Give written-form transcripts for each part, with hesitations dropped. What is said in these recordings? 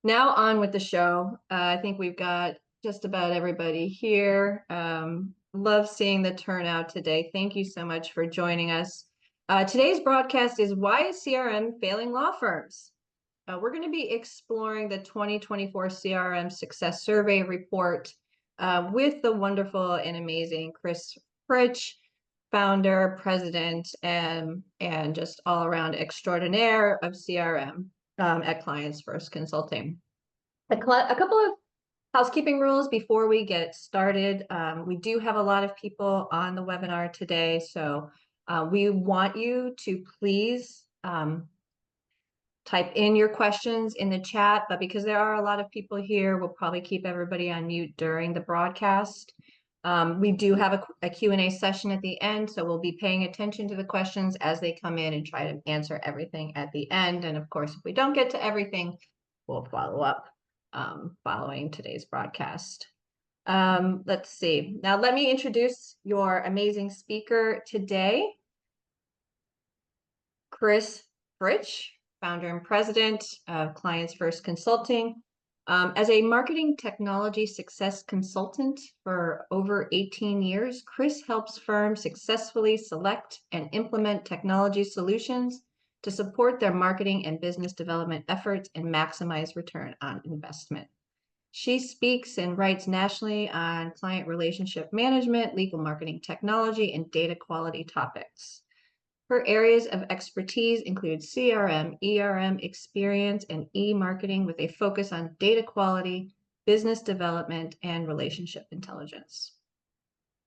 Now on with the show. I think we've got just about everybody here. Love seeing the turnout today. Thank you so much for joining us. Today's broadcast is Why is CRM Failing Law Firms? We're going to be exploring the 2024 CRM Success Survey report with the wonderful and amazing Chris Fritsch, founder, president, and just all around extraordinaire of CRM at Clients First Consulting. A couple of housekeeping rules before we get started. We do have a lot of people on the webinar today, so we want you to please type in your questions in the chat, but because there are a lot of people here, we'll probably keep everybody on mute during the broadcast. We do have a Q&A session at the end, so we'll be paying attention to the questions as they come in and try to answer everything at the end. And of course, if we don't get to everything, we'll follow up following today's broadcast. Let's see. Now, let me introduce your amazing speaker today, Chris Fritsch, founder and president of Clients First Consulting. As a marketing technology success consultant for over 18 years, Chris helps firms successfully select and implement technology solutions to support their marketing and business development efforts and maximize return on investment. She speaks and writes nationally on client relationship management, legal marketing technology, and data quality topics. Her areas of expertise include CRM, ERM experience, and e-marketing with a focus on data quality, business development, and relationship intelligence.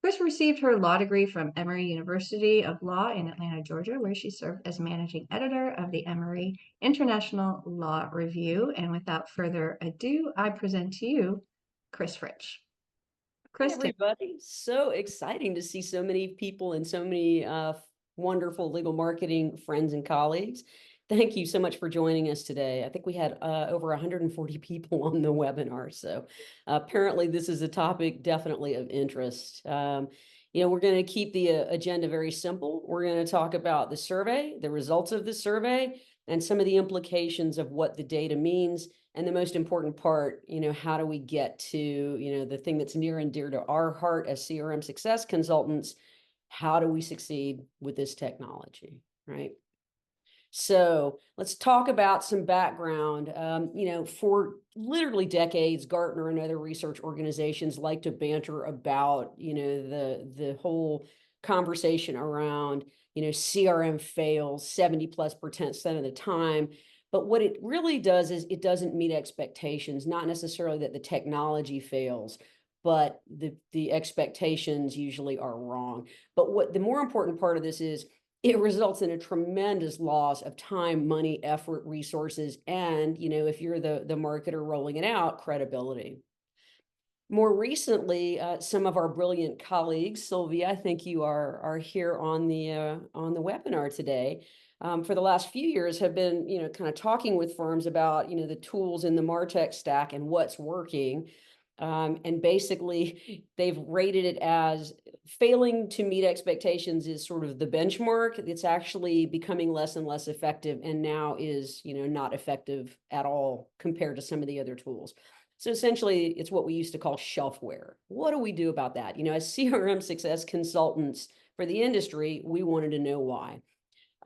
Chris received her law degree from Emory University of Law in Atlanta, Georgia, where she served as managing editor of the Emory International Law Review. And without further ado, I present to you Chris Fritsch. Chris, hey everybody. So exciting to see so many people and so many wonderful legal marketing friends and colleagues. Thank you so much for joining us today. I think we had over 140 people on the webinar. So apparently this is a topic definitely of interest. We're going to keep the agenda very simple. We're going to talk about the survey, the results of the survey, and some of the implications of what the data means. And the most important part, how do we get to, the thing that's near and dear to our heart as CRM success consultants? How do we succeed with this technology, right? So let's talk about some background. For literally decades, Gartner and other research organizations like to banter about, the whole conversation around, CRM fails 70+% of the time. But what it really does is it doesn't meet expectations, not necessarily that the technology fails, but the expectations usually are wrong. But what the more important part of this is, it results in a tremendous loss of time, money, effort, resources, and, if you're the marketer rolling it out, credibility. More recently, some of our brilliant colleagues, Sylvia, I think you are here on the webinar today, for the last few years have been, kind of talking with firms about, the tools in the MarTech stack and what's working. And basically, they've rated it as failing to meet expectations is sort of the benchmark. It's actually becoming less and less effective, and now is, not effective at all compared to some of the other tools. So essentially, it's what we used to call shelfware. What do we do about that? As CRM success consultants for the industry, we wanted to know why.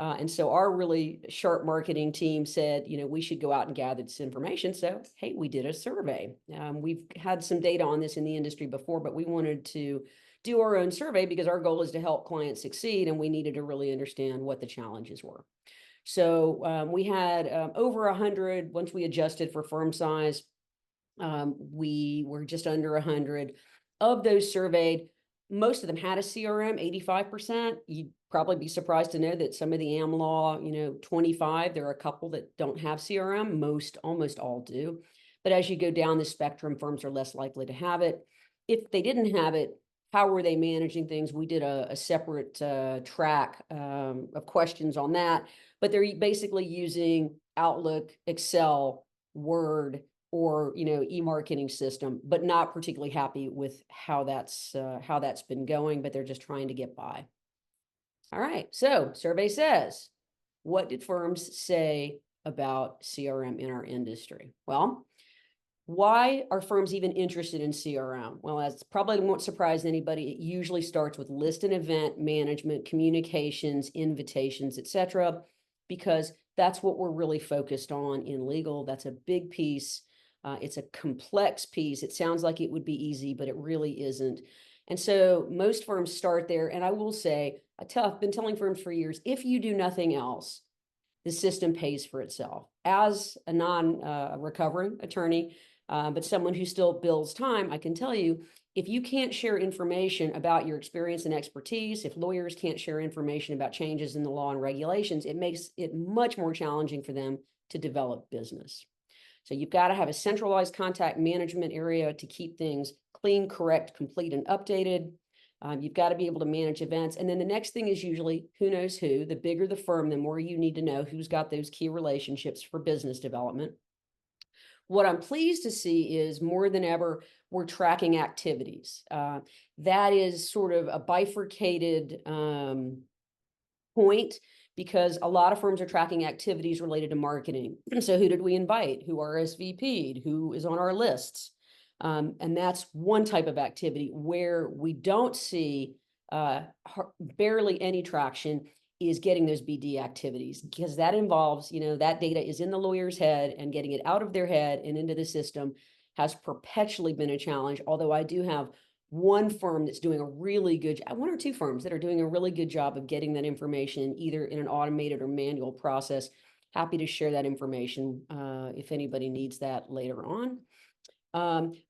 And so our really sharp marketing team said, we should go out and gather this information. So, hey, we did a survey. We've had some data on this in the industry before, but we wanted to do our own survey because our goal is to help clients succeed, and we needed to really understand what the challenges were. So we had over 100, once we adjusted for firm size, we were just under 100. Of those surveyed, most of them had a CRM, 85%. You'd probably be surprised to know that some of the AmLaw, 25, there are a couple that don't have CRM. Almost all do. But as you go down the spectrum, firms are less likely to have it. If they didn't have it, how were they managing things? We did a separate track of questions on that. But they're basically using Outlook, Excel, Word, or e-marketing system, but not particularly happy with how that's been going, but they're just trying to get by. All right, so survey says, what did firms say about CRM in our industry? Well, why are firms even interested in CRM? Well, as probably won't surprise anybody, it usually starts with list and event management, communications, invitations, etc., because that's what we're really focused on in legal. That's a big piece. It's a complex piece. It sounds like it would be easy, but it really isn't. And so most firms start there. And I will say, I've been telling firms for years, if you do nothing else, the system pays for itself. As a non-recovering attorney, but someone who still bills time, I can tell you, if you can't share information about your experience and expertise, if lawyers can't share information about changes in the law and regulations, it makes it much more challenging for them to develop business. So you've got to have a centralized contact management area to keep things clean, correct, complete, and updated. You've got to be able to manage events. And then the next thing is usually who knows who. The bigger the firm, the more you need to know who's got those key relationships for business development. What I'm pleased to see is more than ever, we're tracking activities. That is sort of a bifurcated point, because a lot of firms are tracking activities related to marketing. So who did we invite? Who RSVP'd? Who is on our lists? And that's one type of activity. Where we don't see barely any traction is getting those BD activities, because that involves, that data is in the lawyer's head, and getting it out of their head and into the system has perpetually been a challenge. Although I do have one firm that's doing a really good, one or two firms that are doing a really good job of getting that information either in an automated or manual process. Happy to share that information if anybody needs that later on.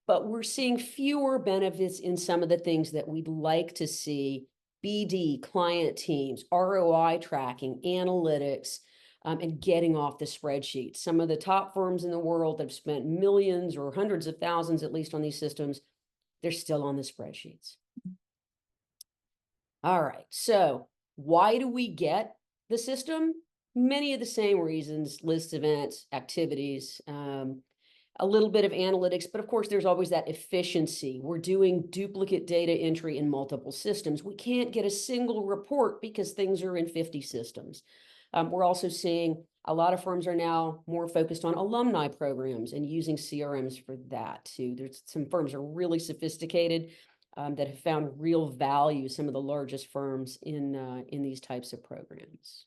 But we're seeing fewer benefits in some of the things that we'd like to see: BD, client teams, ROI tracking, analytics, and getting off the spreadsheet. Some of the top firms in the world that have spent millions or hundreds of thousands, at least, on these systems, they're still on the spreadsheets. All right, so why do we get the system? Many of the same reasons: lists, events, activities, a little bit of analytics, but of course there's always that efficiency. We're doing duplicate data entry in multiple systems. We can't get a single report because things are in 50 systems. We're also seeing a lot of firms are now more focused on alumni programs and using CRMs for that too. There's some firms are really sophisticated that have found real value, some of the largest firms in these types of programs.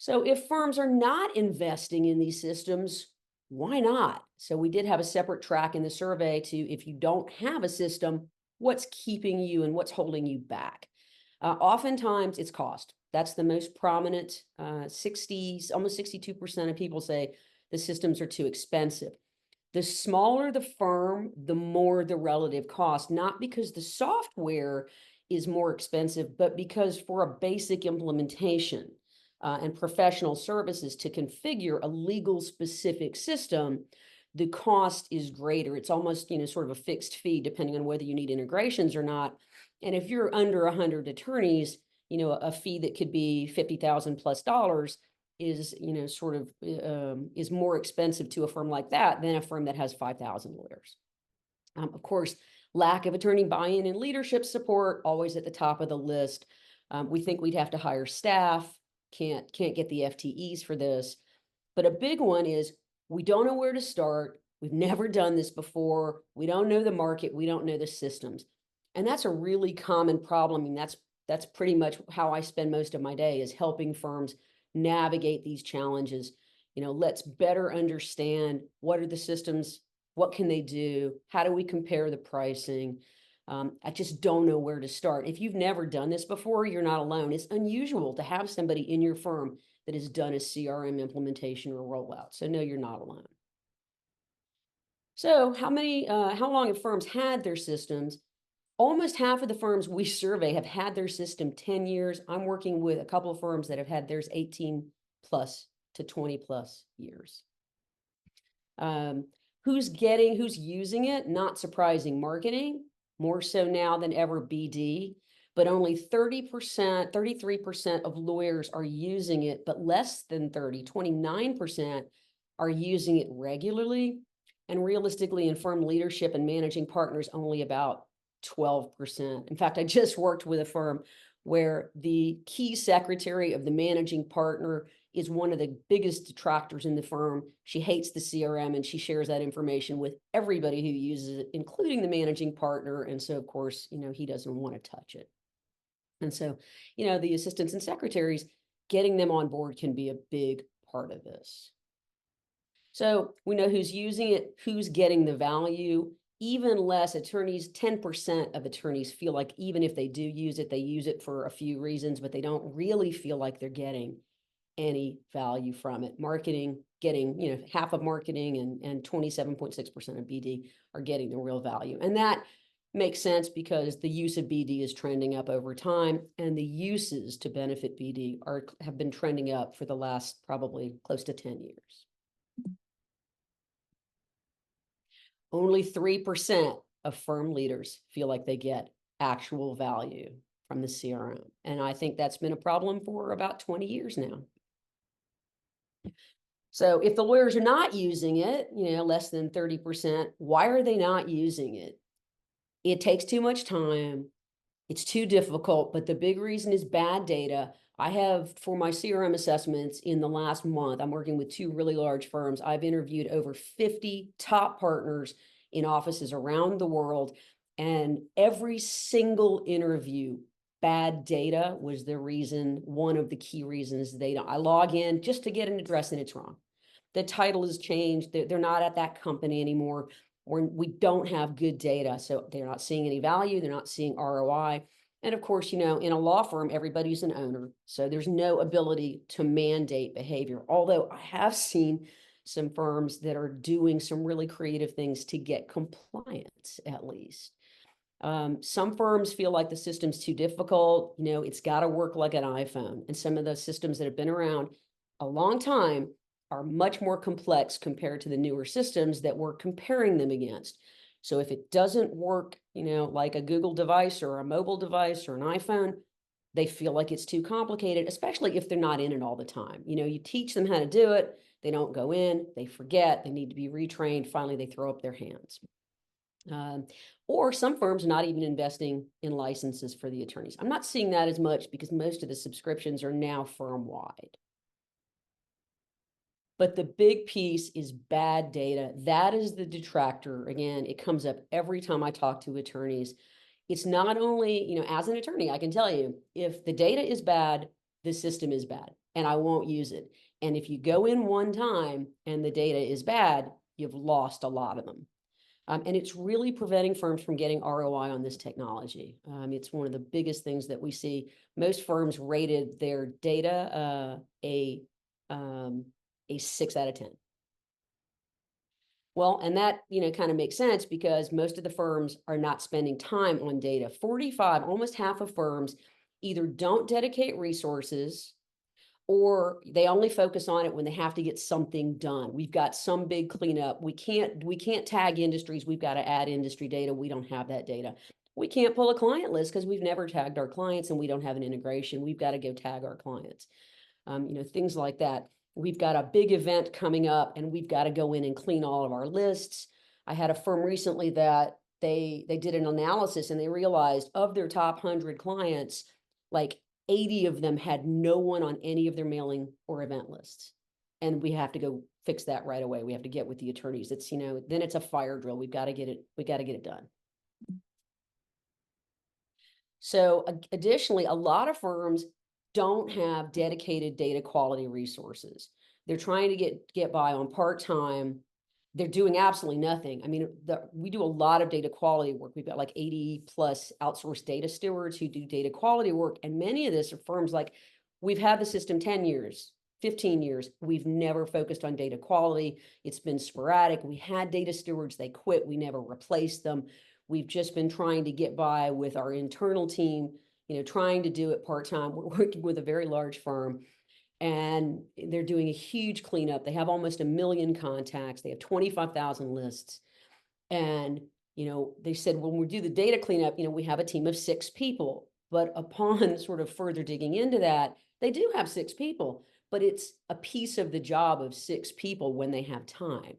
So if firms are not investing in these systems, why not? So we did have a separate track in the survey to, if you don't have a system, what's keeping you and what's holding you back? Oftentimes it's cost. That's the most prominent. Almost 62% of people say the systems are too expensive. The smaller the firm, the more the relative cost, not because the software is more expensive, but because for a basic implementation and professional services to configure a legal specific system, the cost is greater. It's almost, sort of a fixed fee depending on whether you need integrations or not. And if you're under 100 attorneys, a fee that could be $50,000 plus is, is more expensive to a firm like that than a firm that has 5,000 lawyers. Of course, lack of attorney buy-in and leadership support, always at the top of the list. We think we'd have to hire staff, can't get the FTEs for this. But a big one is we don't know where to start. We've never done this before. We don't know the market. We don't know the systems. And that's a really common problem. I mean, that's pretty much how I spend most of my day, is helping firms navigate these challenges. Let's better understand, what are the systems, what can they do, how do we compare the pricing. I just don't know where to start. If you've never done this before, you're not alone. It's unusual to have somebody in your firm that has done a CRM implementation or rollout. So no, you're not alone. So how long have firms had their systems? Almost half of the firms we survey have had their system 10 years. I'm working with a couple of firms that have had theirs 18 plus to 20 plus years. Who's using it? Not surprising, marketing, more so now than ever BD, but only 33% of lawyers are using it, but less than 29% are using it regularly. And realistically, in firm leadership and managing partners, only about 12%. In fact, I just worked with a firm where the key secretary of the managing partner is one of the biggest detractors in the firm. She hates the CRM, and she shares that information with everybody who uses it, including the managing partner. And so, of course, he doesn't want to touch it. And so, the assistants and secretaries, getting them on board can be a big part of this. So we know who's using it, who's getting the value. Even less attorneys, 10% of attorneys feel like even if they do use it, they use it for a few reasons, but they don't really feel like they're getting any value from it. Marketing, getting, half of marketing and 27.6% of BD are getting the real value. And that makes sense because the use of BD is trending up over time, and the uses to benefit BD have been trending up for the last probably close to 10 years. Only 3% of firm leaders feel like they get actual value from the CRM. And I think that's been a problem for about 20 years now. So if the lawyers are not using it, less than 30%, why are they not using it? It takes too much time. It's too difficult, but the big reason is bad data. I have, for my CRM assessments in the last month, I'm working with 2 really large firms. I've interviewed over 50 top partners in offices around the world, and every single interview, bad data was the reason, one of the key reasons they don't. I log in just to get an address and it's wrong. The title has changed. They're not at that company anymore. We don't have good data, so they're not seeing any value. They're not seeing ROI. And of course, in a law firm, everybody's an owner, so there's no ability to mandate behavior. Although I have seen some firms that are doing some really creative things to get compliance, at least. Some firms feel like the system's too difficult. It's got to work like an iPhone. And some of the systems that have been around a long time are much more complex compared to the newer systems that we're comparing them against. So if it doesn't work, like a Google device or a mobile device or an iPhone, they feel like it's too complicated, especially if they're not in it all the time. You teach them how to do it. They don't go in, they forget, they need to be retrained. Finally, they throw up their hands. Or some firms not even investing in licenses for the attorneys. I'm not seeing that as much because most of the subscriptions are now firm-wide. But the big piece is bad data. That is the detractor. Again, it comes up every time I talk to attorneys. It's not only, as an attorney, I can tell you, if the data is bad, the system is bad, and I won't use it. And if you go in one time and the data is bad, you've lost a lot of them. And it's really preventing firms from getting ROI on this technology. It's one of the biggest things that we see. Most firms rated their data a 6 out of 10. Well, and that, kind of makes sense because most of the firms are not spending time on data. 45, almost half of firms either don't dedicate resources or they only focus on it when they have to get something done. We've got some big cleanup. We can't tag industries. We've got to add industry data. We don't have that data. We can't pull a client list because we've never tagged our clients and we don't have an integration. We've got to go tag our clients. Things like that. We've got a big event coming up and we've got to go in and clean all of our lists. I had a firm recently that they did an analysis and they realized of their top 100 clients, like 80 of them had no one on any of their mailing or event lists. And we have to go fix that right away. We have to get with the attorneys. It's, then it's a fire drill. We've got to get it done. So additionally, a lot of firms don't have dedicated data quality resources. They're trying to get by on part-time. They're doing absolutely nothing. I mean, we do a lot of data quality work. We've got like 80 plus outsourced data stewards who do data quality work. And many of this are firms like, we've had the system 10 years, 15 years. We've never focused on data quality. It's been sporadic. We had data stewards, they quit. We never replaced them. We've just been trying to get by with our internal team, trying to do it part-time. We're working with a very large firm and they're doing a huge cleanup. They have almost 1 million contacts. They have 25,000 lists. And, they said, when we do the data cleanup, we have a team of 6 people. But upon sort of further digging into that, they do have 6 people, but it's a piece of the job of 6 people when they have time.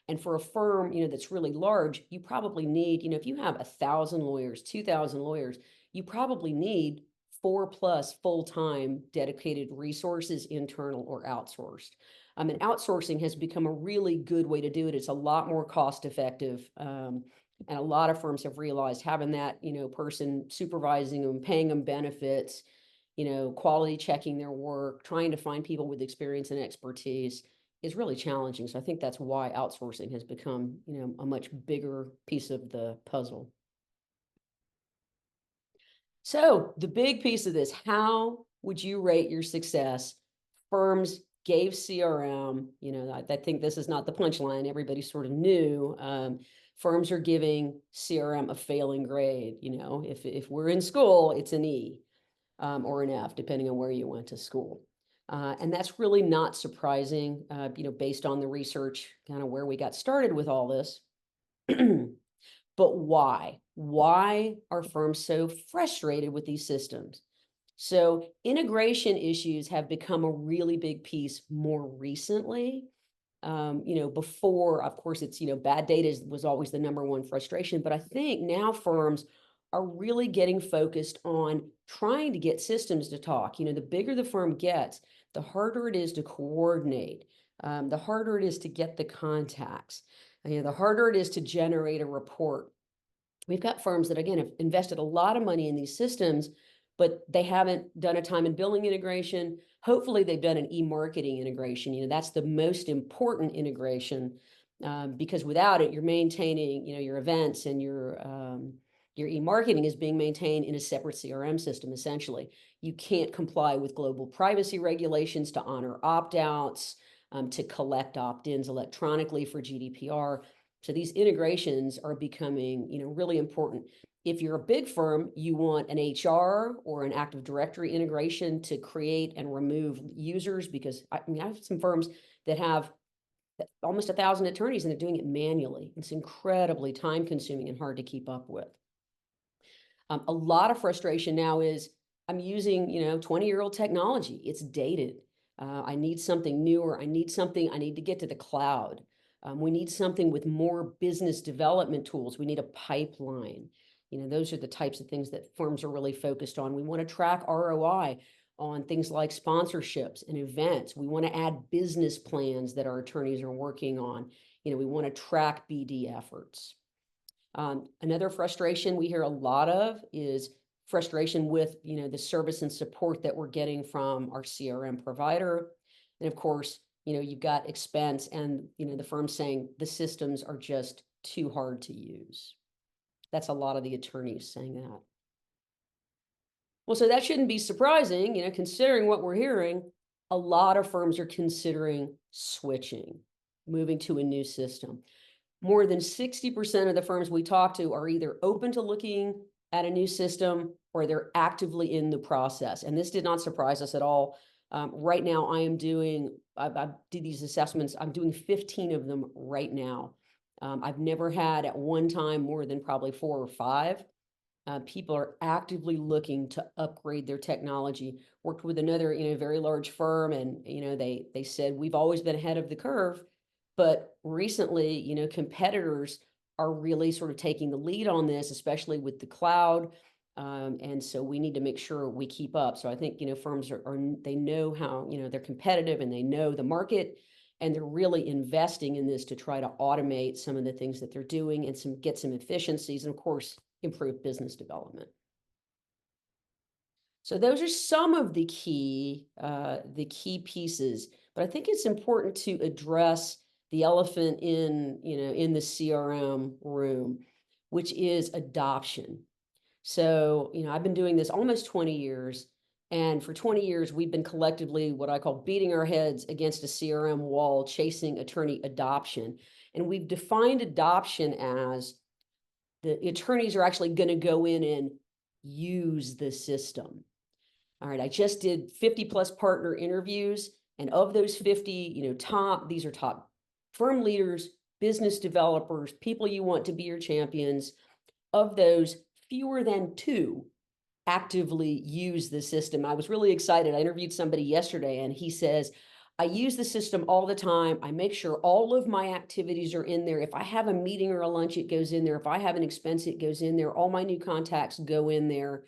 And for a firm, that's really large, you probably need, if you have 1,000 lawyers, 2,000 lawyers, you probably need 4+ full-time dedicated resources, internal or outsourced. And outsourcing has become a really good way to do it. It's a lot more cost effective. And a lot of firms have realized having that, person supervising them, paying them benefits, quality checking their work, trying to find people with experience and expertise is really challenging. So I think that's why outsourcing has become, a much bigger piece of the puzzle. So the big piece of this, how would you rate your success? Firms gave CRM, I think this is not the punchline. Everybody sort of knew. Firms are giving CRM a failing grade. If we're in school, it's an E or an F, depending on where you went to school. And that's really not surprising, based on the research, kind of where we got started with all this. But why? Why are firms so frustrated with these systems? So integration issues have become a really big piece more recently. Before, of course, it's, bad data was always the number one frustration. But I think now firms are really getting focused on trying to get systems to talk. The bigger the firm gets, the harder it is to coordinate, the harder it is to get the contacts, the harder it is to generate a report. We've got firms that, again, have invested a lot of money in these systems, but they haven't done a time and billing integration. Hopefully, they've done an e-marketing integration. That's the most important integration, because without it, you're maintaining, your events and your e-marketing is being maintained in a separate CRM system, essentially. You can't comply with global privacy regulations to honor opt-outs, to collect opt-ins electronically for GDPR. So these integrations are becoming, really important. If you're a big firm, you want an HR or an Active Directory integration to create and remove users, because I have some firms that have almost 1,000 attorneys and they're doing it manually. It's incredibly time consuming and hard to keep up with. A lot of frustration now is I'm using, 20-year-old technology. It's dated. I need something newer. I need to get to the cloud. We need something with more business development tools. We need a pipeline. Those are the types of things that firms are really focused on. We want to track ROI on things like sponsorships and events. We want to add business plans that our attorneys are working on. We want to track BD efforts. Another frustration we hear a lot of is frustration with, the service and support that we're getting from our CRM provider. And of course, you've got expense and, the firm saying the systems are just too hard to use. That's a lot of the attorneys saying that. Well, so that shouldn't be surprising, considering what we're hearing. A lot of firms are considering switching, moving to a new system. More than 60% of the firms we talk to are either open to looking at a new system or they're actively in the process. And this did not surprise us at all. Right now, I did these assessments. I'm doing 15 of them right now. I've never had at one time more than probably 4 or 5. People are actively looking to upgrade their technology. Worked with another, very large firm, and they said we've always been ahead of the curve, but recently, competitors are really sort of taking the lead on this, especially with the cloud. And so we need to make sure we keep up. So I think, firms they know how, they're competitive and they know the market, and they're really investing in this to try to automate some of the things that they're doing and get some efficiencies, and of course, improve business development. So those are some of the key pieces, but I think it's important to address the elephant in the CRM room, which is adoption. So, I've been doing this almost 20 years. And for 20 years, we've been collectively what I call beating our heads against a CRM wall, chasing attorney adoption. And we've defined adoption as the attorneys are actually going to go in and use the system. All right, I just did 50+ partner interviews. And of those 50, these are top firm leaders, business developers, people you want to be your champions. Of those, fewer than 2 actively use the system. I was really excited. I interviewed somebody yesterday and he says, I use the system all the time. I make sure all of my activities are in there. If I have a meeting or a lunch, it goes in there. If I have an expense, it goes in there. All my new contacts go in there.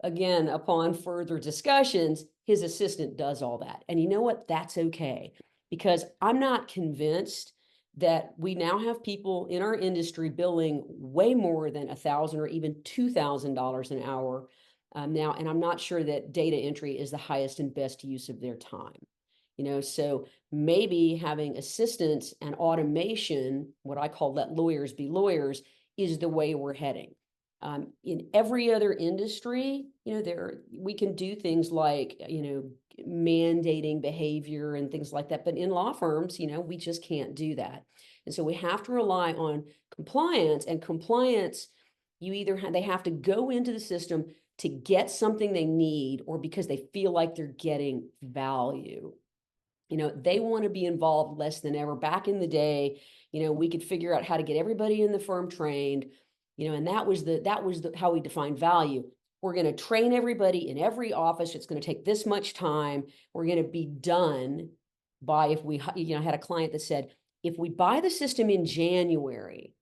again, upon further discussions, his assistant does all that. And you know what? That's okay, because I'm not convinced that we now have people in our industry billing way more than $1,000 or even $2,000 an hour now. And I'm not sure that data entry is the highest and best use of their time. So maybe having assistance and automation, what I call let lawyers be lawyers, is the way we're heading. In every other industry, we can do things like, mandating behavior and things like that. But in law firms, we just can't do that. And so we have to rely on compliance, and compliance, they have to go into the system to get something they need, or because they feel like they're getting value. They want to be involved less than ever. Back in the day, we could figure out how to get everybody in the firm trained, and that was how we defined value. We're going to train everybody in every office. It's going to take this much time. We're going to be done by, if we, I had a client that said, if we buy the system in January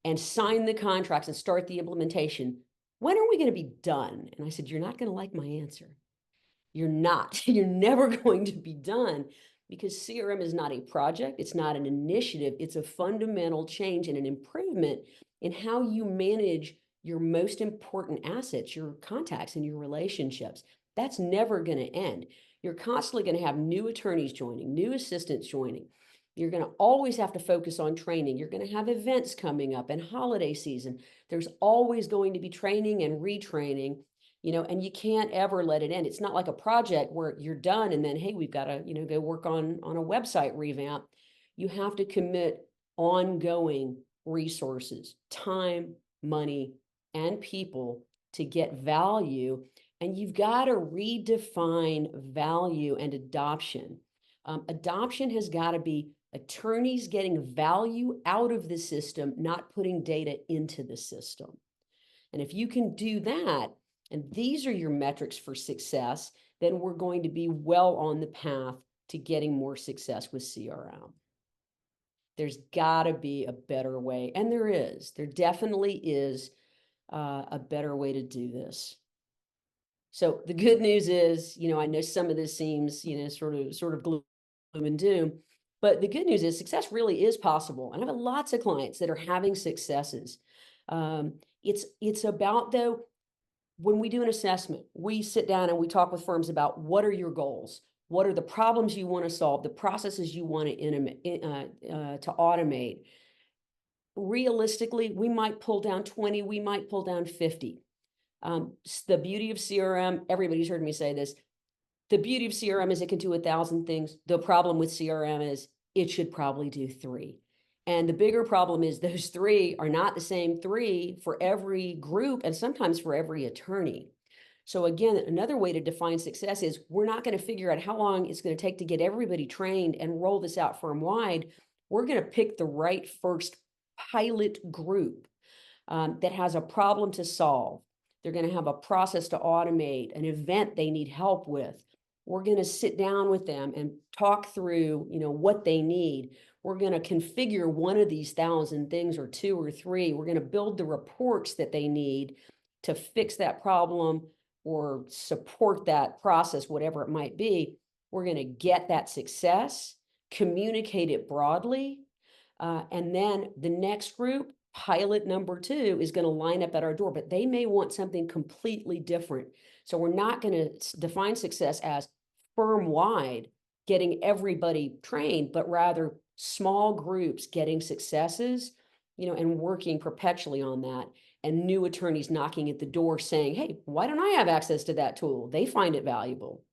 and sign the contracts and start the implementation, when are we going to be done? And I said, you're not going to like my answer. You're not. You're never going to be done, because CRM is not a project. It's not an initiative. It's a fundamental change and an improvement in how you manage your most important assets, your contacts and your relationships. That's never going to end. You're constantly going to have new attorneys joining, new assistants joining. You're going to always have to focus on training. You're going to have events coming up and holiday season. There's always going to be training and retraining. And you can't ever let it end. It's not like a project where you're done and then, hey, we've got to, go work on a website revamp. You have to commit ongoing resources, time, money, and people to get value. And you've got to redefine value and adoption. Adoption has got to be attorneys getting value out of the system, not putting data into the system. And if you can do that, and these are your metrics for success, then we're going to be well on the path to getting more success with CRM. There's got to be a better way. And there is. There definitely is a better way to do this. So the good news is, I know some of this seems, sort of gloom and doom, but the good news is success really is possible. And I have lots of clients that are having successes. It's about, though, when we do an assessment, we sit down and we talk with firms about what are your goals? What are the problems you want to solve? The processes you want to automate? Realistically, we might pull down 20, we might pull down 50. The beauty of CRM, everybody's heard me say this, the beauty of CRM is it can do 1,000 things. The problem with CRM is it should probably do 3. And the bigger problem is those 3 are not the same 3 for every group, and sometimes for every attorney. So again, another way to define success is we're not going to figure out how long it's going to take to get everybody trained and roll this out firm-wide. We're going to pick the right first pilot group that has a problem to solve. They're going to have a process to automate, an event they need help with. We're going to sit down with them and talk through, what they need. We're going to configure one of these 1,000 things, or 2 or 3. We're going to build the reports that they need to fix that problem or support that process, whatever it might be. We're going to get that success, communicate it broadly, and then the next group, pilot number 2, is going to line up at our door, but they may want something completely different. So we're not going to define success as firm-wide getting everybody trained, but rather small groups getting successes, and working perpetually on that, and new attorneys knocking at the door saying, hey, why don't I have access to that tool? They find it valuable.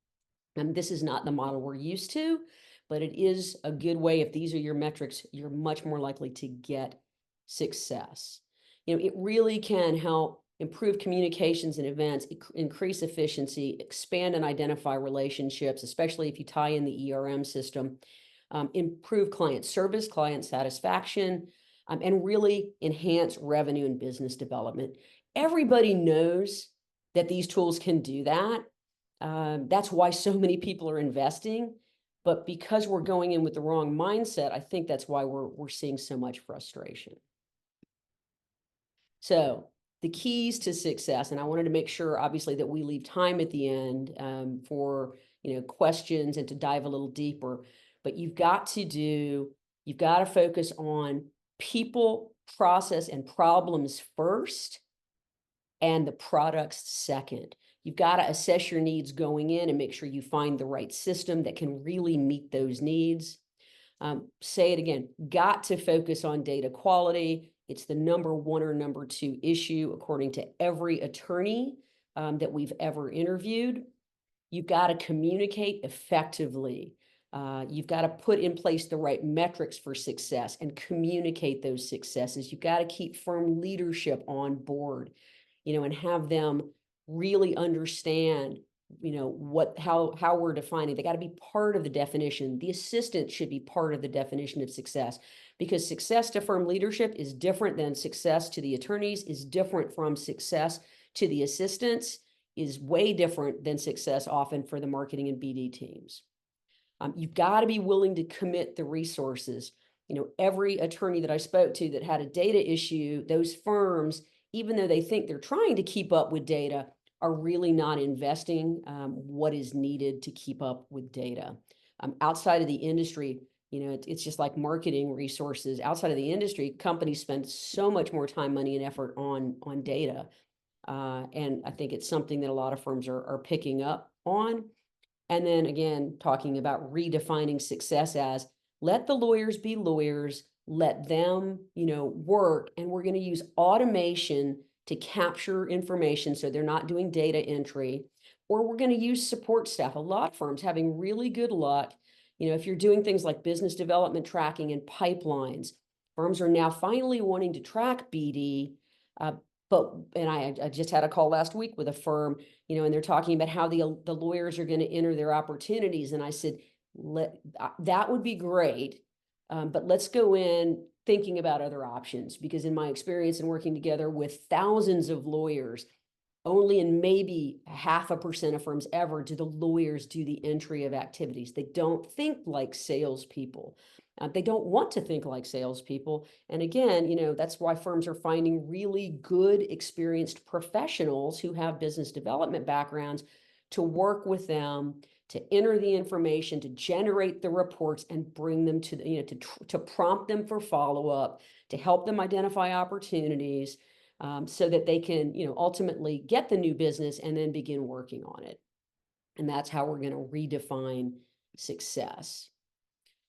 And this is not the model we're used to, but it is a good way. If these are your metrics, you're much more likely to get success. It really can help improve communications and events, increase efficiency, expand and identify relationships, especially if you tie in the ERM system, improve client service, client satisfaction, and really enhance revenue and business development. Everybody knows that these tools can do that. That's why so many people are investing. But because we're going in with the wrong mindset, I think that's why we're seeing so much frustration. So the keys to success, and I wanted to make sure, obviously, that we leave time at the end for questions and to dive a little deeper. But you've got to focus on people, process, and problems first, and the products second. You've got to assess your needs going in and make sure you find the right system that can really meet those needs. Say it again, got to focus on data quality. It's the number one or number two issue, according to every attorney that we've ever interviewed. You've got to communicate effectively. You've got to put in place the right metrics for success and communicate those successes. You've got to keep firm leadership on board, and have them really understand how we're defining. They got to be part of the definition. The assistant should be part of the definition of success, because success to firm leadership is different than success to the attorneys, is different from success to the assistants, is way different than success often for the marketing and BD teams. You've got to be willing to commit the resources. Every attorney that I spoke to that had a data issue, those firms, even though they think they're trying to keep up with data, are really not investing what is needed to keep up with data. Outside of the industry, it's just like marketing resources. Outside of the industry, companies spend so much more time, money, and effort on data. And I think it's something that a lot of firms are picking up on. And then again, talking about redefining success as, let the lawyers be lawyers, let them, work, and we're going to use automation to capture information so they're not doing data entry, or we're going to use support staff. A lot of firms having really good luck. If you're doing things like business development tracking and pipelines, firms are now finally wanting to track BD. And I just had a call last week with a firm, and they're talking about how the lawyers are going to enter their opportunities. And I said, that would be great, but let's go in thinking about other options, because in my experience in working together with thousands of lawyers, only in maybe 0.5% of firms ever do the lawyers do the entry of activities. They don't think like salespeople. They don't want to think like salespeople. And again, that's why firms are finding really good, experienced professionals who have business development backgrounds to work with them, to enter the information, to generate the reports, and bring them to to prompt them for follow-up, to help them identify opportunities, so that they can, ultimately get the new business and then begin working on it. And that's how we're going to redefine success.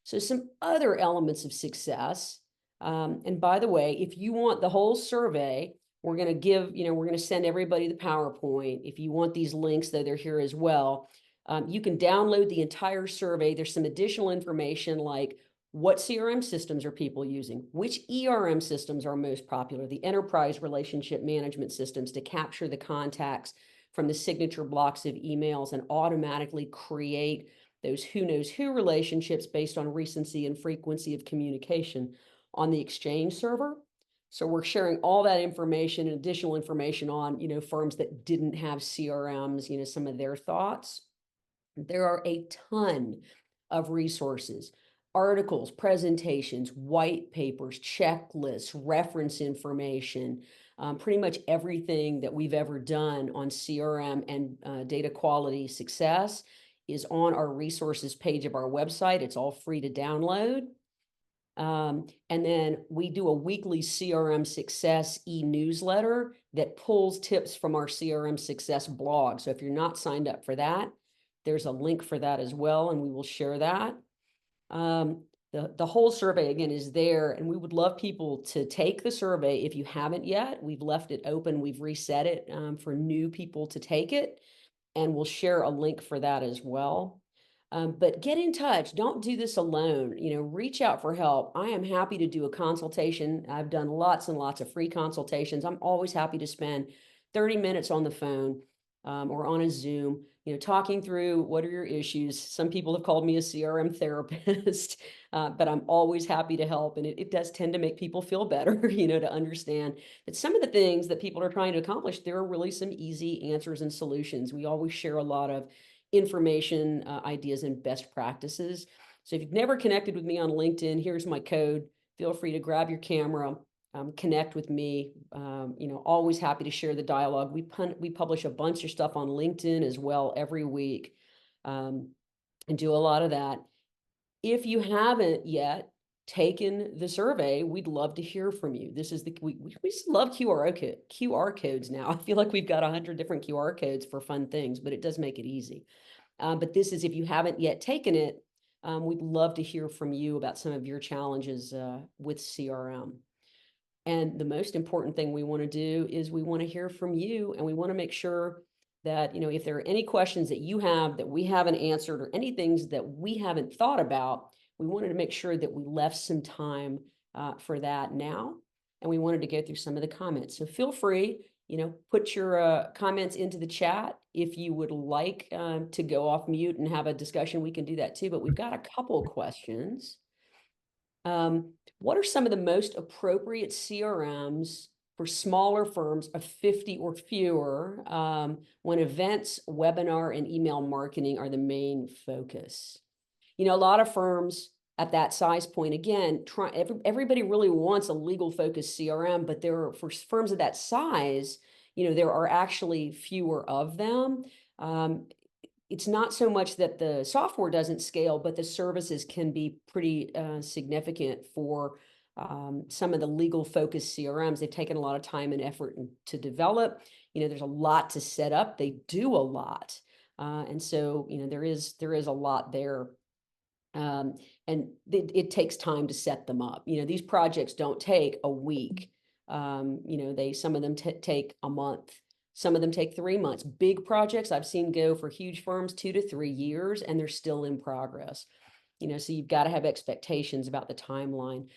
So some other elements of success. And by the way, if you want the whole survey, we're going to send everybody the PowerPoint. If you want these links, though, they're here as well. You can download the entire survey. There's some additional information like, what CRM systems are people using? Which ERM systems are most popular? The enterprise relationship management systems to capture the contacts from the signature blocks of emails and automatically create those who knows who relationships based on recency and frequency of communication on the Exchange server. So we're sharing all that information and additional information on, firms that didn't have CRMs, some of their thoughts. There are a ton of resources, articles, presentations, white papers, checklists, reference information, pretty much everything that we've ever done on CRM and data quality success is on our resources page of our website. It's all free to download. And then we do a weekly CRM success e-newsletter that pulls tips from our CRM success blog. So if you're not signed up for that, there's a link for that as well, and we will share that. The whole survey, again, is there, and we would love people to take the survey. If you haven't yet, we've left it open. We've reset it for new people to take it, and we'll share a link for that as well. But get in touch. Don't do this alone. Reach out for help. I am happy to do a consultation. I've done lots and lots of free consultations. I'm always happy to spend 30 minutes on the phone or on a Zoom, talking through what are your issues. Some people have called me a CRM therapist, but I'm always happy to help. And it does tend to make people feel better, to understand that some of the things that people are trying to accomplish, there are really some easy answers and solutions. We always share a lot of information, ideas, and best practices. So if you've never connected with me on LinkedIn, here's my code. Feel free to grab your camera, connect with me. Always happy to share the dialogue. We publish a bunch of stuff on LinkedIn as well every week, and do a lot of that. If you haven't yet taken the survey, we'd love to hear from you. This is we just love QR codes now. I feel like we've got 100 different QR codes for fun things, but it does make it easy. But this is, if you haven't yet taken it, we'd love to hear from you about some of your challenges with CRM. And the most important thing we want to do is we want to hear from you, and we want to make sure that, if there are any questions that you have that we haven't answered, or any things that we haven't thought about, we wanted to make sure that we left some time for that now. And we wanted to go through some of the comments. So feel free, put your comments into the chat. If you would like to go off mute and have a discussion, we can do that too. But we've got a couple of questions. What are some of the most appropriate CRMs for smaller firms of 50 or fewer when events, webinar, and email marketing are the main focus? A lot of firms at that size point, again, everybody really wants a legal focused CRM, but for firms of that size, there are actually fewer of them. It's not so much that the software doesn't scale, but the services can be pretty significant for some of the legal focused CRMs. They've taken a lot of time and effort to develop. There's a lot to set up. They do a lot. And so, there is a lot there. And it takes time to set them up. These projects don't take a week. Some of them take a month. Some of them take 3 months. Big projects I've seen go for huge firms 2 to 3 years, and they're still in progress. So you've got to have expectations about the timeline.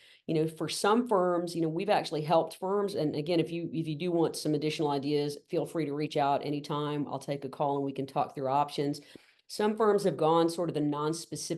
For some firms, we've actually helped firms. And again, if you do want some additional ideas, feel free to reach out anytime. I'll take a call and we can talk through options. Some firms have gone sort of the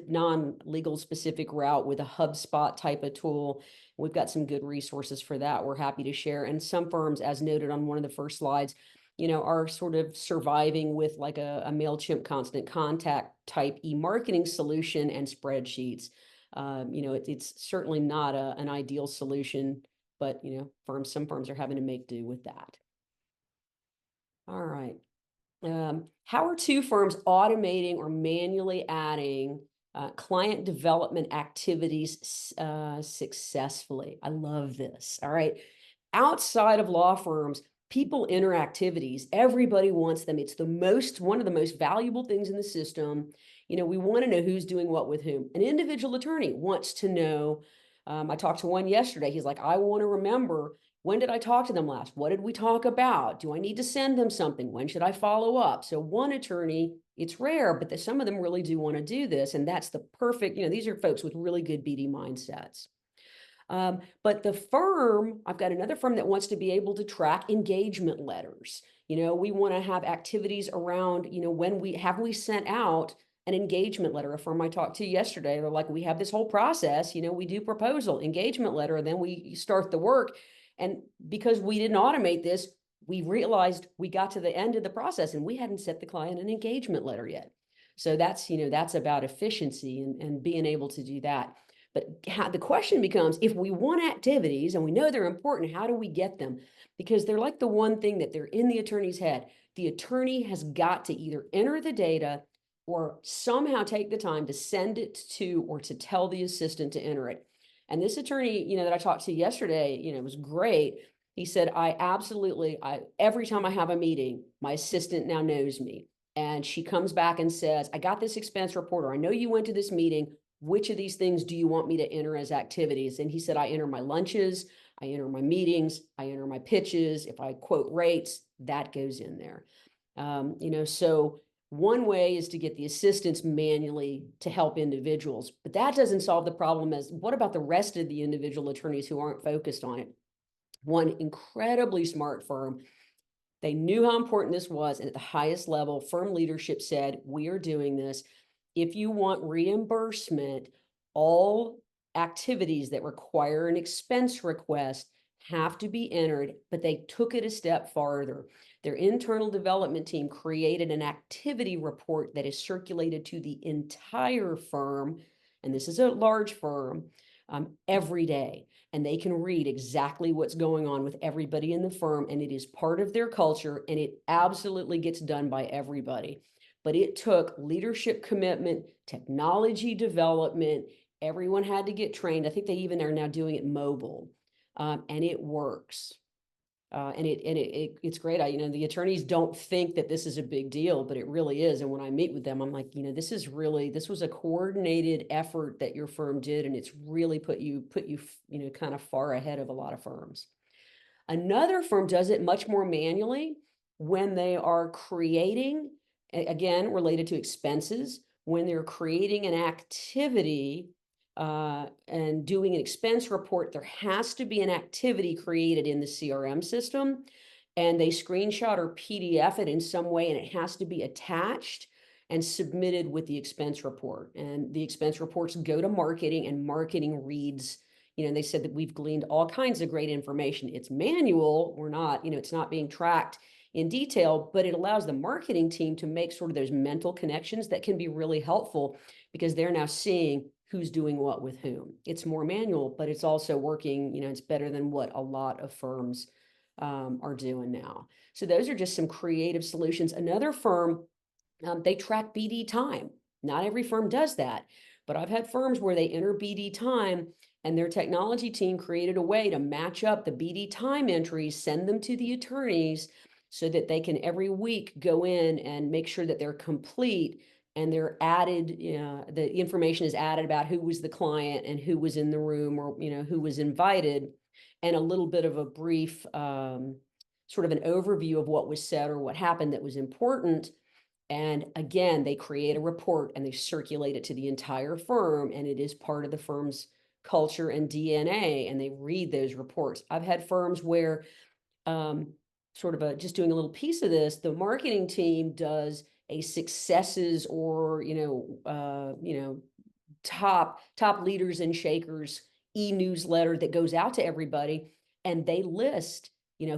non-legal specific route with a HubSpot type of tool. We've got some good resources for that. We're happy to share. And some firms, as noted on one of the first slides, are sort of surviving with like a MailChimp constant contact type e-marketing solution and spreadsheets. It's certainly not an ideal solution, but, some firms are having to make do with that. All right. How are two firms automating or manually adding client development activities successfully? I love this. All right. Outside of law firms, people enter activities. Everybody wants them. It's one of the most valuable things in the system. We want to know who's doing what with whom. An individual attorney wants to know. I talked to one yesterday. He's like, I want to remember, when did I talk to them last? What did we talk about? Do I need to send them something? When should I follow up? So one attorney, it's rare, but some of them really do want to do this. And that's the perfect, these are folks with really good BD mindsets. But the firm, I've got another firm that wants to be able to track engagement letters. We want to have activities around, when we sent out an engagement letter. A firm I talked to yesterday, they're like, we have this whole process, we do proposal, engagement letter, and then we start the work. And because we didn't automate this, we realized we got to the end of the process and we hadn't sent the client an engagement letter yet. So that's about efficiency and being able to do that. But the question becomes, if we want activities and we know they're important, how do we get them? Because they're like the one thing that they're in the attorney's head. The attorney has got to either enter the data or somehow take the time to send it to or to tell the assistant to enter it. And this attorney, that I talked to yesterday, it was great. He said, every time I have a meeting, my assistant now knows me. And she comes back and says, I got this expense report, or I know you went to this meeting. Which of these things do you want me to enter as activities? And he said, I enter my lunches, I enter my meetings, I enter my pitches. If I quote rates, that goes in there. So one way is to get the assistants manually to help individuals, but that doesn't solve the problem. What about the rest of the individual attorneys who aren't focused on it? One incredibly smart firm, they knew how important this was. And at the highest level, firm leadership said, we are doing this. If you want reimbursement, all activities that require an expense request have to be entered, but they took it a step farther. Their internal development team created an activity report that is circulated to the entire firm, and this is a large firm, every day. And they can read exactly what's going on with everybody in the firm. And it is part of their culture. And it absolutely gets done by everybody. But it took leadership commitment, technology development. Everyone had to get trained. I think they even are now doing it mobile. And it works. It's great. The attorneys don't think that this is a big deal, but it really is. And when I meet with them, I'm like, this was a coordinated effort that your firm did, and it's really put you, kind of far ahead of a lot of firms. Another firm does it much more manually when they are creating, again, related to expenses, when they're creating an activity and doing an expense report. There has to be an activity created in the CRM system, and they screenshot or PDF it in some way, and it has to be attached and submitted with the expense report. And the expense reports go to marketing, and marketing reads. They said that we've gleaned all kinds of great information. It's manual. We're not, it's not being tracked in detail, but it allows the marketing team to make sort of those mental connections that can be really helpful, because they're now seeing who's doing what with whom. It's more manual, but it's also working, it's better than what a lot of firms are doing now. So those are just some creative solutions. Another firm, they track BD time. Not every firm does that, but I've had firms where they enter BD time, and their technology team created a way to match up the BD time entries, send them to the attorneys so that they can every week go in and make sure that they're complete, and they're added, the information is added about who was the client and who was in the room, or, who was invited, and a little bit of a brief, sort of an overview of what was said or what happened that was important. And again, they create a report and they circulate it to the entire firm, and it is part of the firm's culture and DNA, and they read those reports. I've had firms where, just doing a little piece of this, the marketing team does a successes or, top leaders and shakers e-newsletter that goes out to everybody, and they list,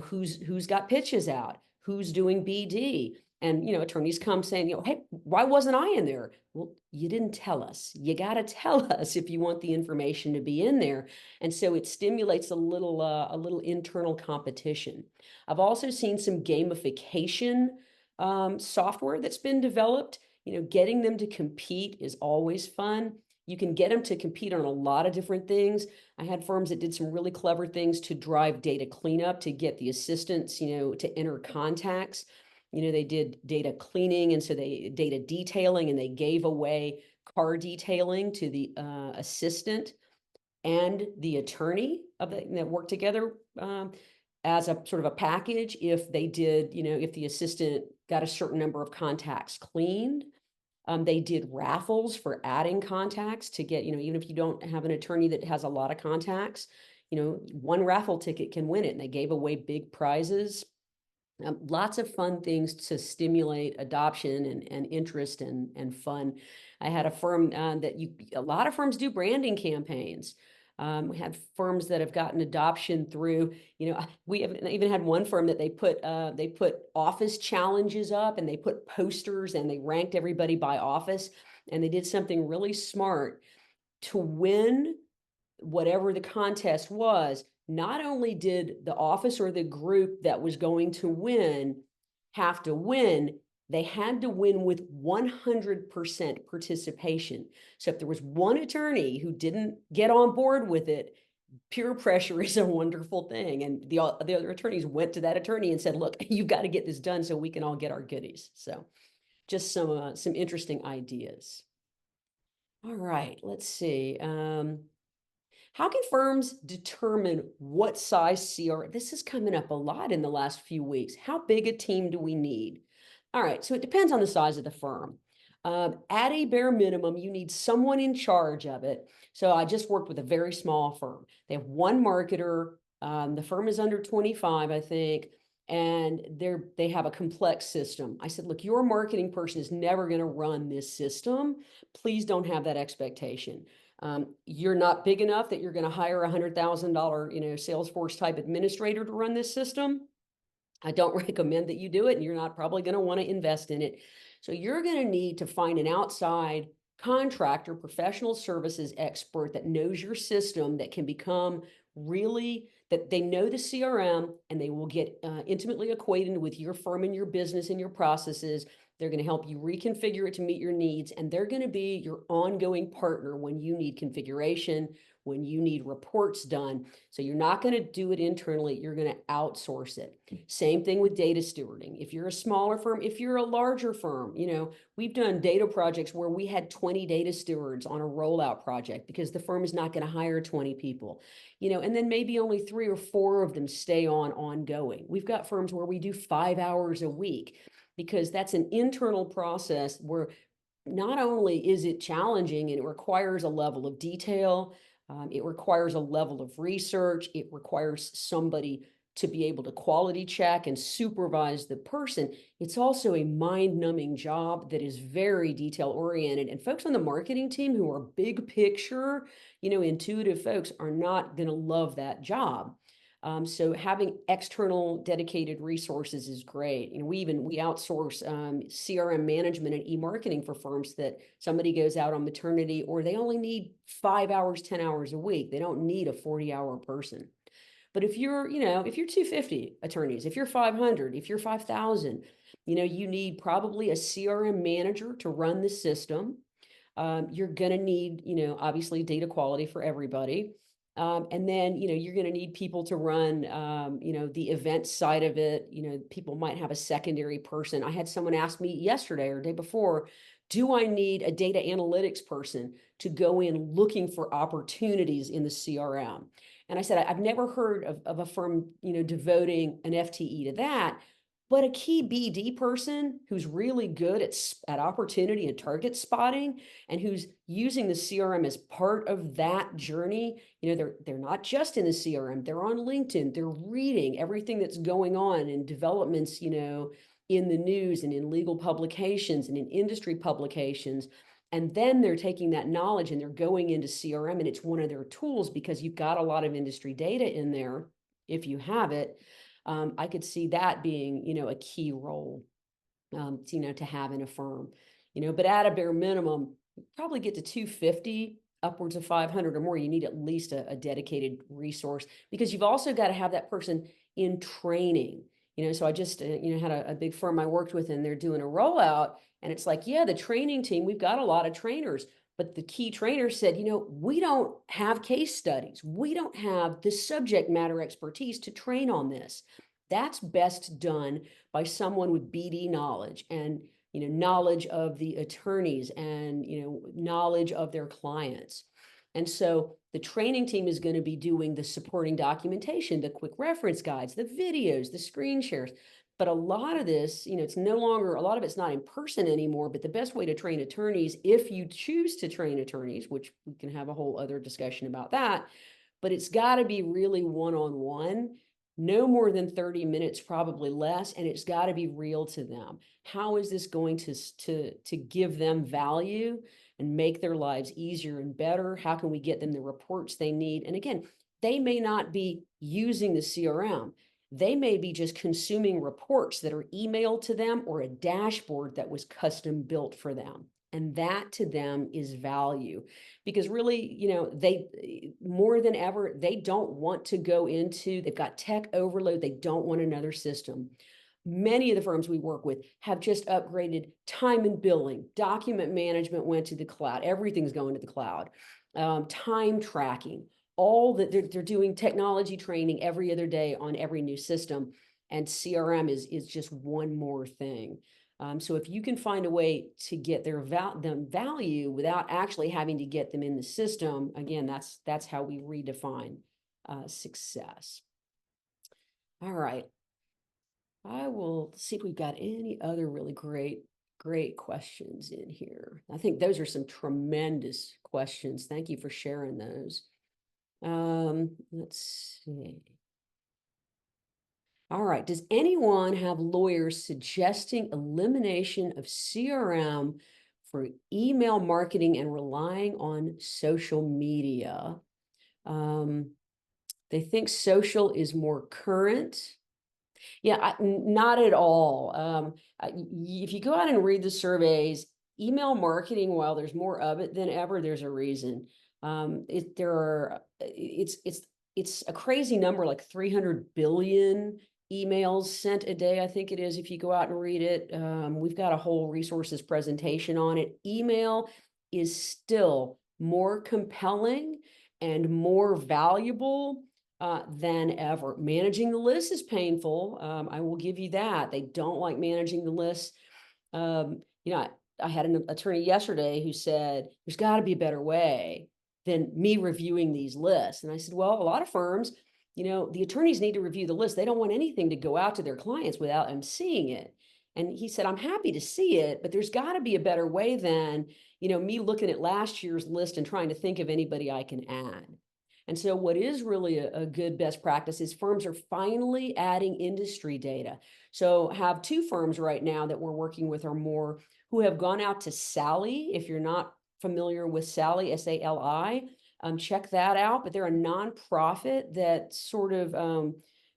who's got pitches out, who's doing BD. And, attorneys come saying, hey, why wasn't I in there? Well, you didn't tell us. You got to tell us if you want the information to be in there. And so it stimulates a little internal competition. I've also seen some gamification software that's been developed. Getting them to compete is always fun. You can get them to compete on a lot of different things. I had firms that did some really clever things to drive data cleanup, to get the assistants, to enter contacts. They did data cleaning, and so they data detailing, and they gave away car detailing to the assistant and the attorney that worked together as a sort of a package. If they did, if the assistant got a certain number of contacts cleaned. They did raffles for adding contacts to get, even if you don't have an attorney that has a lot of contacts, one raffle ticket can win it. And they gave away big prizes. Lots of fun things to stimulate adoption and interest and fun. I had a firm a lot of firms do branding campaigns. We have firms that have gotten adoption through, we have even had one firm that they put office challenges up, and they put posters, and they ranked everybody by office, and they did something really smart to win whatever the contest was. Not only did the office or the group that was going to win have to win, they had to win with 100% participation. So if there was one attorney who didn't get on board with it, peer pressure is a wonderful thing. And the other attorneys went to that attorney and said, look, you've got to get this done so we can all get our goodies. So just some interesting ideas. All right, let's see. How can firms determine what size CRM? This is coming up a lot in the last few weeks. How big a team do we need? All right, so it depends on the size of the firm. At a bare minimum, you need someone in charge of it. So I just worked with a very small firm. They have one marketer. The firm is under 25, I think, and they have a complex system. I said, look, your marketing person is never going to run this system. Please don't have that expectation. You're not big enough that you're going to hire $100,000, Salesforce type administrator to run this system. I don't recommend that you do it, and you're not probably going to want to invest in it. So you're going to need to find an outside contractor, professional services expert that knows your system, that can become really, that they know the CRM, and they will get intimately acquainted with your firm and your business and your processes. They're going to help you reconfigure it to meet your needs, and they're going to be your ongoing partner when you need configuration, when you need reports done. So you're not going to do it internally, you're going to outsource it. Same thing with data stewarding. If you're a smaller firm, if you're a larger firm, we've done data projects where we had 20 data stewards on a rollout project because the firm is not going to hire 20 people, and then maybe only 3 or 4 of them stay on ongoing. We've got firms where we do 5 hours a week because that's an internal process where not only is it challenging and it requires a level of detail, it requires a level of research, it requires somebody to be able to quality check and supervise the person. It's also a mind-numbing job that is very detail-oriented. And folks on the marketing team who are big picture, intuitive folks are not going to love that job. So having external dedicated resources is great. We outsource CRM management and e-marketing for firms that somebody goes out on maternity, or they only need 5 hours, 10 hours a week. They don't need a 40-hour person. But if you're 250 attorneys, if you're 500, if you're 5,000, you need probably a CRM manager to run the system. You're going to need, obviously data quality for everybody. And then, you're going to need people to run, the event side of it. People might have a secondary person. I had someone ask me yesterday or day before, do I need a data analytics person to go in looking for opportunities in the CRM? And I said, I've never heard of a firm, devoting an FTE to that. But a key BD person who's really good at opportunity and target spotting, and who's using the CRM as part of that journey, they're not just in the CRM, they're on LinkedIn, they're reading everything that's going on in developments, in the news and in legal publications and in industry publications. And then they're taking that knowledge and they're going into CRM, and it's one of their tools because you've got a lot of industry data in there if you have it. I could see that being, a key role, to have in a firm, but at a bare minimum, probably get to 250, upwards of 500 or more. You need at least a dedicated resource, because you've also got to have that person in training. So I just, had a big firm I worked with, and they're doing a rollout, and it's like, yeah, the training team, we've got a lot of trainers. But the key trainer said, we don't have case studies. We don't have the subject matter expertise to train on this. That's best done by someone with BD knowledge and, knowledge of the attorneys and, knowledge of their clients. And so the training team is going to be doing the supporting documentation, the quick reference guides, the videos, the screen shares. But a lot of this, it's no longer, a lot of it's not in person anymore, but the best way to train attorneys, if you choose to train attorneys, which we can have a whole other discussion about that, but it's got to be really one-on-one, no more than 30 minutes, probably less, and it's got to be real to them. How is this going to give them value and make their lives easier and better? How can we get them the reports they need? And again, they may not be using the CRM. They may be just consuming reports that are emailed to them, or a dashboard that was custom built for them. And that to them is value, because really, they, more than ever, they don't want to go into, they've got tech overload. They don't want another system. Many of the firms we work with have just upgraded time and billing, document management went to the cloud. Everything's going to the cloud. Time tracking, all that they're doing technology training every other day on every new system, and CRM is just one more thing. So if you can find a way to get them value without actually having to get them in the system, again, that's how we redefine success. All right. I will see if we've got any other really great questions in here. I think those are some tremendous questions. Thank you for sharing those. Let's see. All right. Does anyone have lawyers suggesting elimination of CRM for email marketing and relying on social media? They think social is more current. Yeah, not at all. If you go out and read the surveys, email marketing, while there's more of it than ever, there's a reason. It's a crazy number, like 300 billion emails sent a day, I think it is, if you go out and read it. We've got a whole resources presentation on it. Email is still more compelling and more valuable than ever. Managing the list is painful. I will give you that. They don't like managing the list. I had an attorney yesterday who said, there's got to be a better way than me reviewing these lists. And I said, well, a lot of firms, the attorneys need to review the list. They don't want anything to go out to their clients without them seeing it. And he said, I'm happy to see it, but there's got to be a better way than, me looking at last year's list and trying to think of anybody I can add. And so what is really a good best practice is firms are finally adding industry data. So have two firms right now that we're working with who have gone out to Sally. If you're not familiar with Sally, S-A-L-I, check that out. But they're a nonprofit that sort of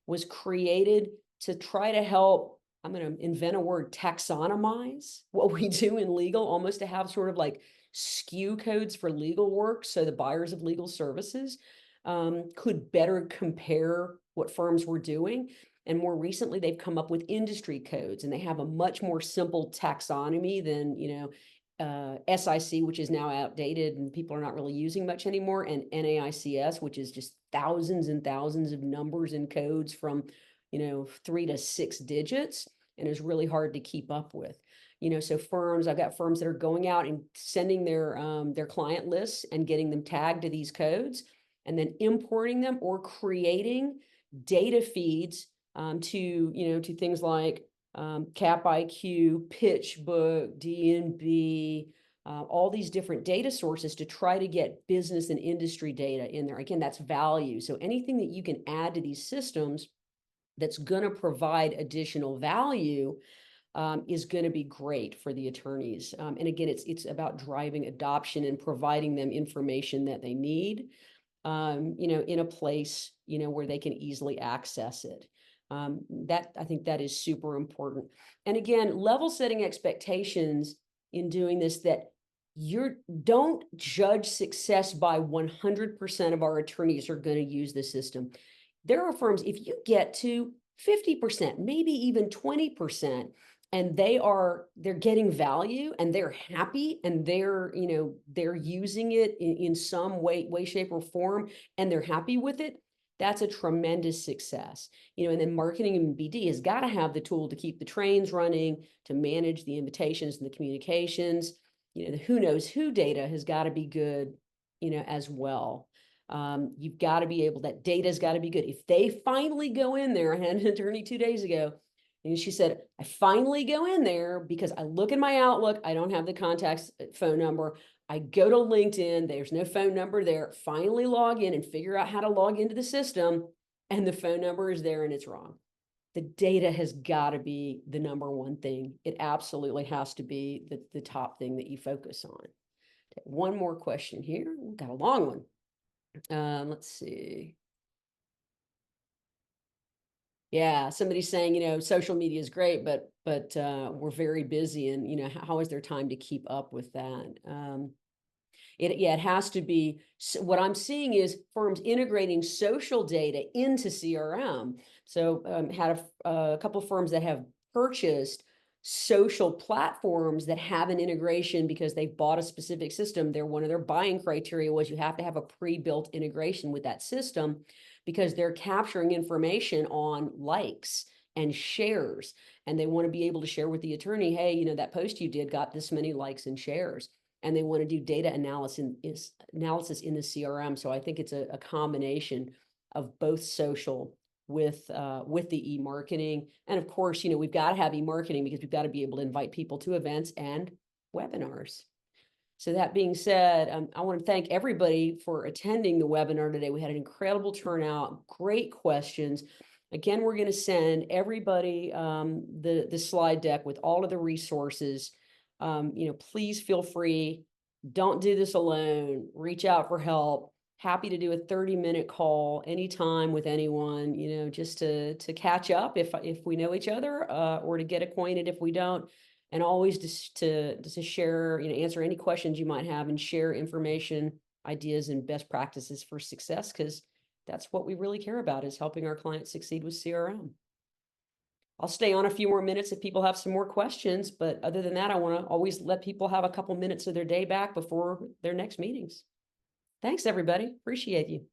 was created to try to help, I'm going to invent a word, taxonomize what we do in legal, almost to have sort of like SKU codes for legal work. So the buyers of legal services could better compare what firms were doing. And more recently, they've come up with industry codes, and they have a much more simple taxonomy than, SIC, which is now outdated and people are not really using much anymore, and NAICS, which is just thousands and thousands of numbers and codes from, 3 to 6 digits, and is really hard to keep up with. So I've got firms that are going out and sending their client lists and getting them tagged to these codes, and then importing them or creating data feeds to things like Cap IQ, PitchBook, D&B, all these different data sources to try to get business and industry data in there. Again, that's value. So anything that you can add to these systems that's going to provide additional value is going to be great for the attorneys. And again, it's about driving adoption and providing them information that they need, in a place, where they can easily access it. I think that is super important. And again, level setting expectations in doing this, that don't judge success by 100% of our attorneys are going to use the system. There are firms, if you get to 50%, maybe even 20%, and they're getting value and they're happy and they're using it in some way, shape, or form, and they're happy with it, that's a tremendous success. And then marketing and BD has got to have the tool to keep the trains running, to manage the invitations and the communications. The who knows who data has got to be good, as well. You've got to be able, that data's got to be good. If they finally go in there, I had an attorney 2 days ago, and she said, I finally go in there because I look in my Outlook, I don't have the contact's phone number. I go to LinkedIn, there's no phone number there. Finally log in and figure out how to log into the system, and the phone number is there and it's wrong. The data has got to be the number one thing. It absolutely has to be the top thing that you focus on. Okay, one more question here. We've got a long one. Let's see. Yeah, somebody's saying, social media is great, but we're very busy, and how is there time to keep up with that? It has to be. What I'm seeing is firms integrating social data into CRM. So had a couple of firms that have purchased social platforms that have an integration because they've bought a specific system. One of their buying criteria was you have to have a pre-built integration with that system, because they're capturing information on likes and shares, and they want to be able to share with the attorney, hey, that post you did got this many likes and shares, and they want to do data analysis in the CRM. So I think it's a combination of both social with the e-marketing, and of course, we've got to have e-marketing because we've got to be able to invite people to events and webinars. So that being said, I want to thank everybody for attending the webinar today. We had an incredible turnout, great questions. Again, we're going to send everybody the slide deck with all of the resources. Please feel free. Don't do this alone. Reach out for help. Happy to do a 30-minute call anytime with anyone, just to catch up if we know each other, or to get acquainted if we don't. and always to share, answer any questions you might have and share information, ideas, and best practices for success, because that's what we really care about, is helping our clients succeed with CRM. I'll stay on a few more minutes if people have some more questions, but other than that, I want to always let people have a couple minutes of their day back before their next meetings. Thanks, everybody. Appreciate you.